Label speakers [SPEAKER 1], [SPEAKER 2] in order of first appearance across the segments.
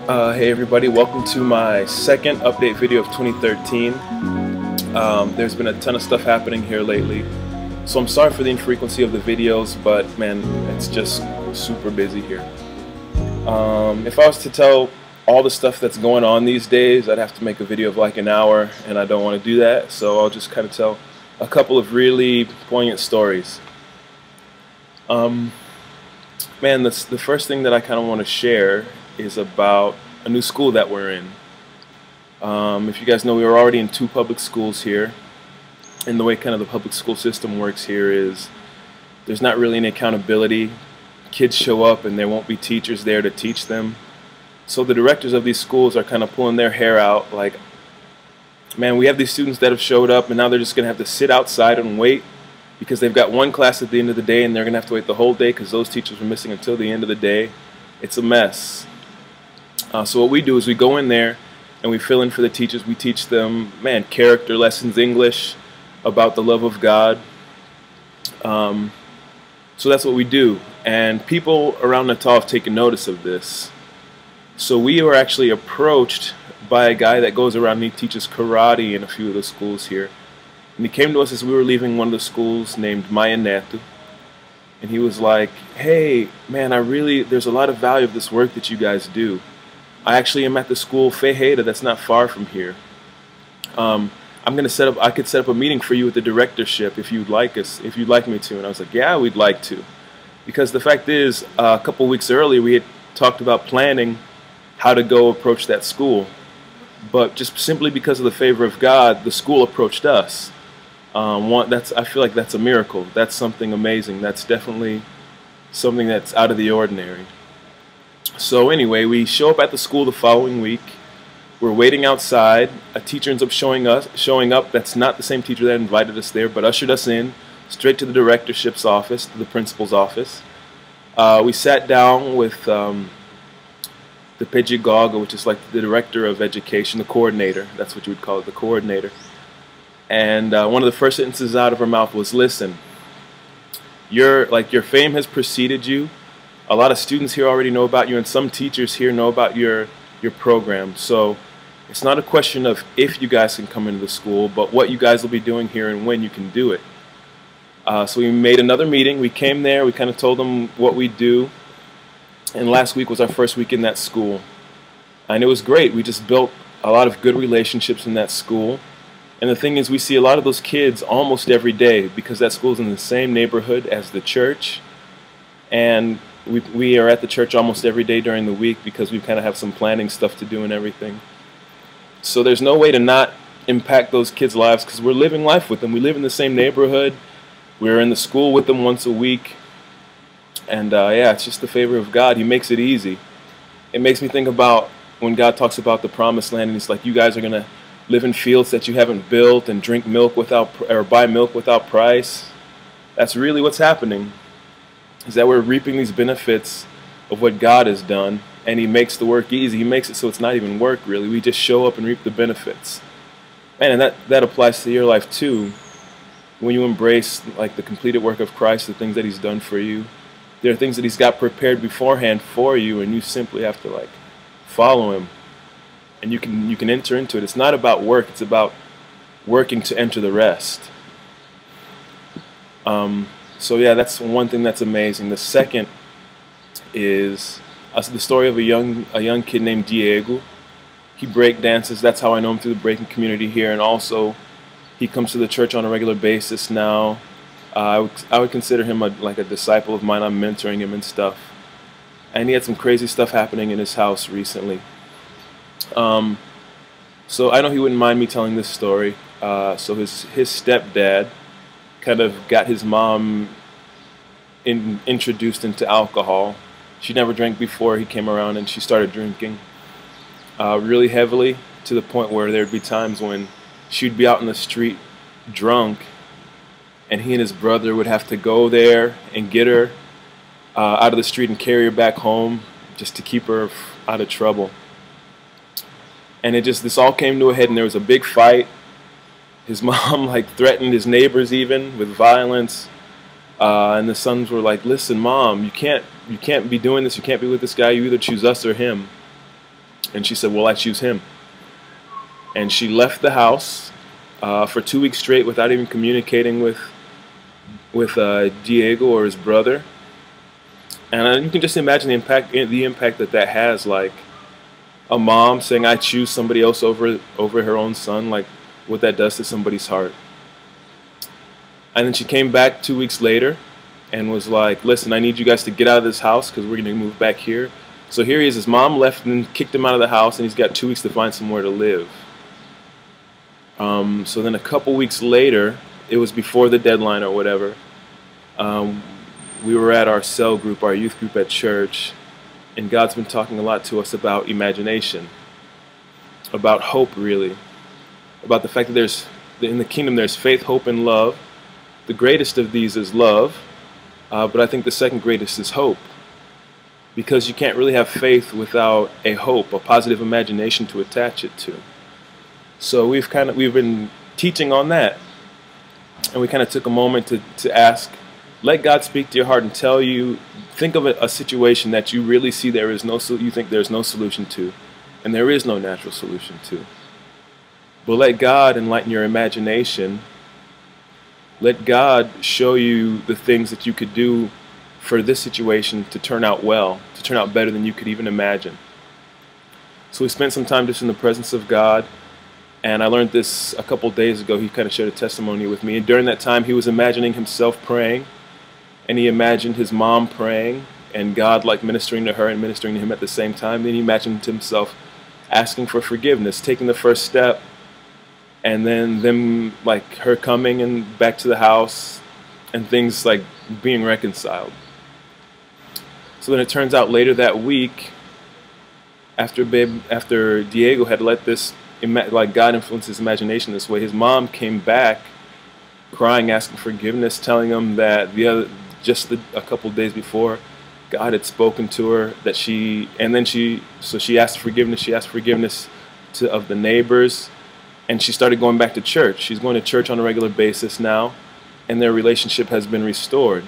[SPEAKER 1] Hey everybody, welcome to my second update video of 2013. There's been a ton of stuff happening here lately, so I'm sorry for the infrequency of the videos, but man, it's just super busy here. If I was to tell all the stuff that's going on these days, I'd have to make a video of like an hour, and I don't want to do that, so I'll just kind of tell a couple of really poignant stories. Man, the first thing that I kind of want to share is about a new school that we're in. If you guys know, we were already in 2 public schools here, and the way kind of the public school system works here is there's not really any accountability. Kids show up and there won't be teachers there to teach them. So the directors of these schools are kind of pulling their hair out like, man, we have these students that have showed up and now they're just going to have to sit outside and wait because they've got one class at the end of the day and they're going to have to wait the whole day because those teachers were missing until the end of the day. It's a mess. So what we do is we go in there and we fill in for the teachers. We teach them, man, character lessons, English, about the love of God. So that's what we do. And people around Natal have taken notice of this. So we were actually approached by a guy that goes around and he teaches karate in a few of the schools here. And he came to us as we were leaving one of the schools named Maya Neto. And he was like, hey, man, there's a lot of value of this work that you guys do. I actually am at the school Ferreira that's not far from here. I could set up a meeting for you with the directorship if you'd like me to. And I was like, yeah, we'd like to. Because the fact is, a couple weeks earlier we had talked about planning how to go approach that school. But just simply because of the favor of God, the school approached us. I feel like that's a miracle. That's something amazing. That's definitely something that's out of the ordinary. So anyway, we show up at the school the following week. We're waiting outside. A teacher ends up showing up. That's not the same teacher that invited us there, but ushered us in straight to the directorship's office, to the principal's office. We sat down with the pedagogue, which is like the director of education, the coordinator. That's what you would call it, the coordinator. And one of the first sentences out of her mouth was, listen, your fame has preceded you. A lot of students here already know about you, and some teachers here know about your program. So it's not a question of if you guys can come into the school, but what you guys will be doing here and when you can do it. So we made another meeting. We came there. We kind of told them what we do. And last week was our first week in that school. And it was great. We just built a lot of good relationships in that school. And the thing is, we see a lot of those kids almost every day because that school's in the same neighborhood as the church. And we are at the church almost every day during the week because we kind of have some planning stuff to do and everything. So there's no way to not impact those kids' lives because we're living life with them. We live in the same neighborhood. We're in the school with them once a week. And yeah, it's just the favor of God. He makes it easy. It makes me think about when God talks about the promised land and he's like, you guys are going to live in fields that you haven't built and drink milk or buy milk without price. That's really what's happening. Is that we're reaping these benefits of what God has done, and He makes the work easy. He makes it so it's not even work, really. We just show up and reap the benefits. Man, and that applies to your life too. When you embrace like the completed work of Christ, the things that He's done for you, there are things that He's got prepared beforehand for you, and you simply have to like follow Him, and you can enter into it. It's not about work; it's about working to enter the rest. So yeah, that's one thing that's amazing. The second is the story of a young kid named Diego. He break dances. That's how I know him, through the breaking community here, and also he comes to the church on a regular basis now. I would consider him like a disciple of mine. I'm mentoring him and stuff. And he had some crazy stuff happening in his house recently. So I know he wouldn't mind me telling this story. So his stepdad kind of got his mom introduced into alcohol. She never drank before he came around, and she started drinking really heavily, to the point where there'd be times when she'd be out in the street drunk, and he and his brother would have to go there and get her out of the street and carry her back home just to keep her out of trouble. And this all came to a head, and there was a big fight. His mom like threatened his neighbors even with violence, and the sons were like, "Listen, Mom, you can't be doing this. You can't be with this guy. You either choose us or him." And she said, well, I choose him. And she left the house for 2 weeks straight without even communicating with Diego or his brother. And you can just imagine the impact that has, like a mom saying, I choose somebody else over her own son, like what that does to somebody's heart. And then she came back 2 weeks later and was like, listen, I need you guys to get out of this house because we're going to move back here. So here he is. His mom left and kicked him out of the house, and he's got 2 weeks to find somewhere to live. So then a couple weeks later, it was before the deadline or whatever, we were at our cell group, our youth group at church, and God's been talking a lot to us about imagination, about hope, really, about the fact that in the kingdom there's faith, hope, and love. The greatest of these is love, but I think the second greatest is hope, because you can't really have faith without a hope, a positive imagination to attach it to. So we've been teaching on that, and we kind of took a moment to ask, let God speak to your heart and tell you, think of a situation that you really see you think there's no solution to, and there is no natural solution to. But let God enlighten your imagination. Let God show you the things that you could do for this situation to turn out well, to turn out better than you could even imagine. So we spent some time just in the presence of God, and I learned this a couple days ago. He kind of shared a testimony with me, and during that time he was imagining himself praying, and he imagined his mom praying, and God like ministering to her and ministering to him at the same time. Then he imagined himself asking for forgiveness, taking the first step, and then them, like her coming and back to the house, and things like being reconciled. So then it turns out later that week, after Diego had let this, like God influence his imagination this way, his mom came back crying, asking forgiveness, telling him that just a couple days before, God had spoken to her that she asked forgiveness. She asked forgiveness of the neighbors, and she started going back to church. She's going to church on a regular basis now, and their relationship has been restored.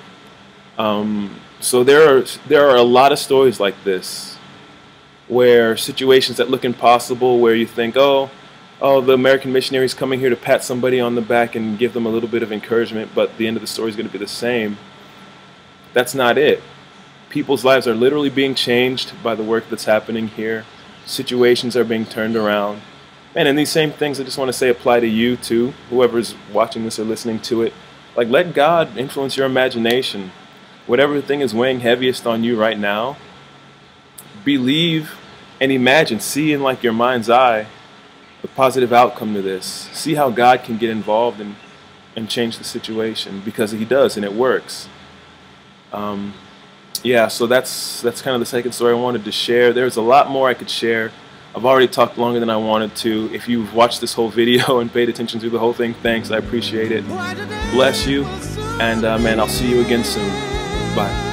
[SPEAKER 1] So there are a lot of stories like this, where situations that look impossible, where you think, oh, the American missionary's coming here to pat somebody on the back and give them a little bit of encouragement, but the end of the story is going to be the same. That's not it. People's lives are literally being changed by the work that's happening here. Situations are being turned around. And these same things, I just want to say, apply to you too, whoever's watching this or listening to it. Like, let God influence your imagination. Whatever thing is weighing heaviest on you right now, believe and imagine, see in like your mind's eye the positive outcome to this. See how God can get involved and change the situation, because He does, and it works. Yeah, so that's kind of the second story I wanted to share. There's a lot more I could share. I've already talked longer than I wanted to. If you've watched this whole video and paid attention through the whole thing, thanks. I appreciate it. Bless you. And man, I'll see you again soon. Bye.